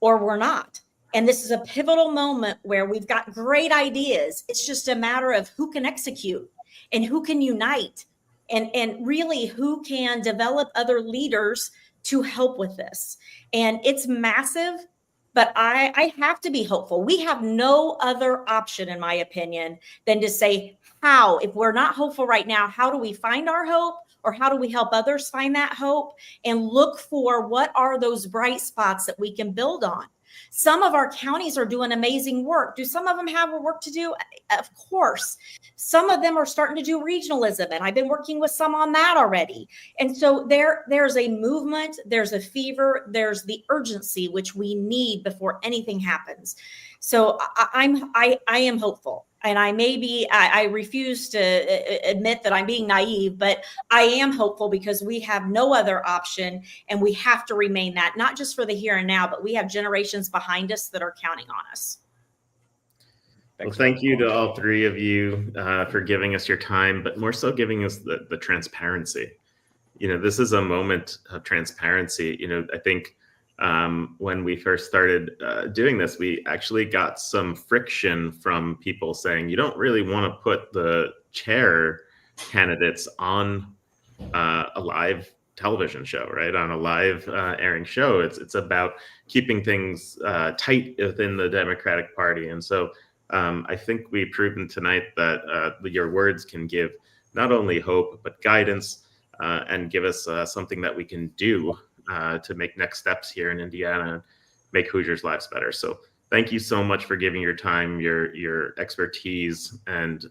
or we're not. And this is a pivotal moment where we've got great ideas. It's just a matter of who can execute and who can unite and really who can develop other leaders to help with this. And it's massive, but I have to be hopeful. We have no other option, in my opinion, than to say, how, if we're not hopeful right now, how do we find our hope? Or how do we help others find that hope and look for what are those bright spots that we can build on? Some of our counties are doing amazing work. Do some of them have work to do? Of course. Some of them are starting to do regionalism, and I've been working with some on that already. And so there's a movement, there's a fever, there's the urgency which we need before anything happens. So I am hopeful. And I refuse to admit that I'm being naive, but I am hopeful because we have no other option, and we have to remain that, not just for the here and now, but we have generations behind us that are counting on us. Well, thank you to all three of you for giving us your time, but more so giving us the transparency. You know, this is a moment of transparency. You know, I think when we first started doing this, we actually got some friction from people saying, you don't really want to put the chair candidates on a live television show, right? On a live airing show. It's about keeping things tight within the Democratic Party. And so I think we've proven tonight that your words can give not only hope, but guidance and give us something that we can do to make next steps here in Indiana and make Hoosiers' lives better. So thank you so much for giving your time, your expertise, and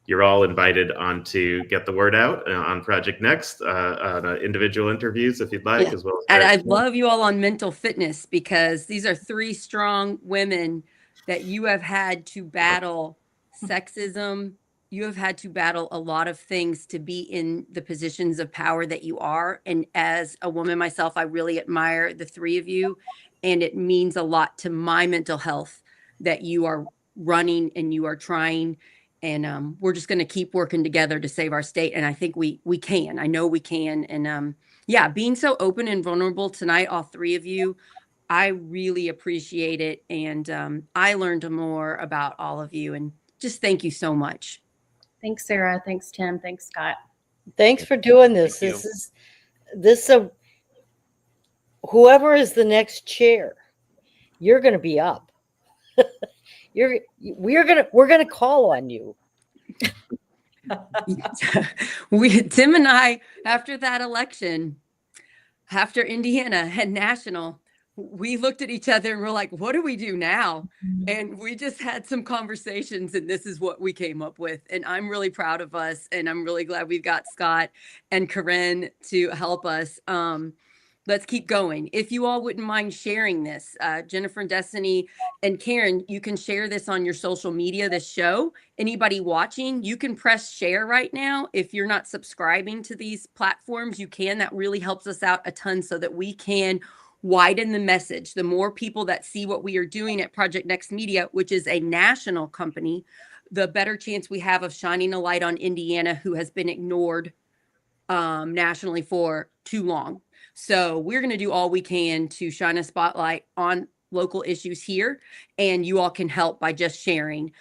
you're all invited on to get the word out on Project Next, on individual interviews if you'd like, as well. And I love you all on mental fitness, because these are three strong women that you have had to battle sexism. You have had to battle a lot of things to be in the positions of power that you are. And as a woman myself, I really admire the three of you. And it means a lot to my mental health that you are running and you are trying. And we're just going to keep working together to save our state. And I think we can. I know we can. And yeah, being so open and vulnerable tonight, all three of you, I really appreciate it. And I learned more about all of you. And just thank you so much. Thanks, Sarah. Thanks, Tim. Thanks, Scott. Thanks for doing this. Whoever is the next chair, you're going to be up. We're going to call on you. Tim and I, after that election, after Indiana had national, we looked at each other and we're like, what do we do now? And we just had some conversations, and this is what we came up with. And I'm really proud of us. And I'm really glad we've got Scott and Corinne to help us. Let's keep going. If you all wouldn't mind sharing this, Jennifer and Destiny and Karen, you can share this on your social media, this show. Anybody watching, you can press share right now. If you're not subscribing to these platforms, you can. That really helps us out a ton so that we can widen the message. The more people that see what we are doing at Project Next Media, which is a national company, the better chance we have of shining a light on Indiana, who has been ignored nationally for too long. So we're going to do all we can to shine a spotlight on local issues here, and you all can help by just sharing.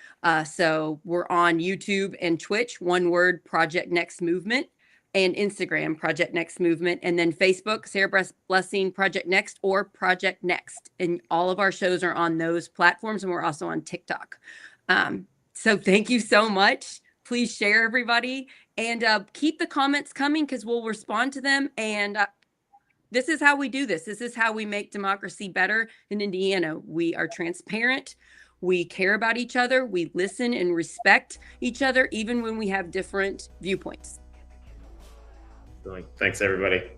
So we're on YouTube and Twitch, one word, Project Next Movement, and Instagram, Project Next Movement, and then Facebook, Sarah Blessing Project Next or Project Next. And all of our shows are on those platforms, and we're also on TikTok. So thank you so much. Please share, everybody, and keep the comments coming, because we'll respond to them. And this is how we do this. This is how we make democracy better in Indiana. We are transparent. We care about each other. We listen and respect each other, even when we have different viewpoints. Thanks, everybody.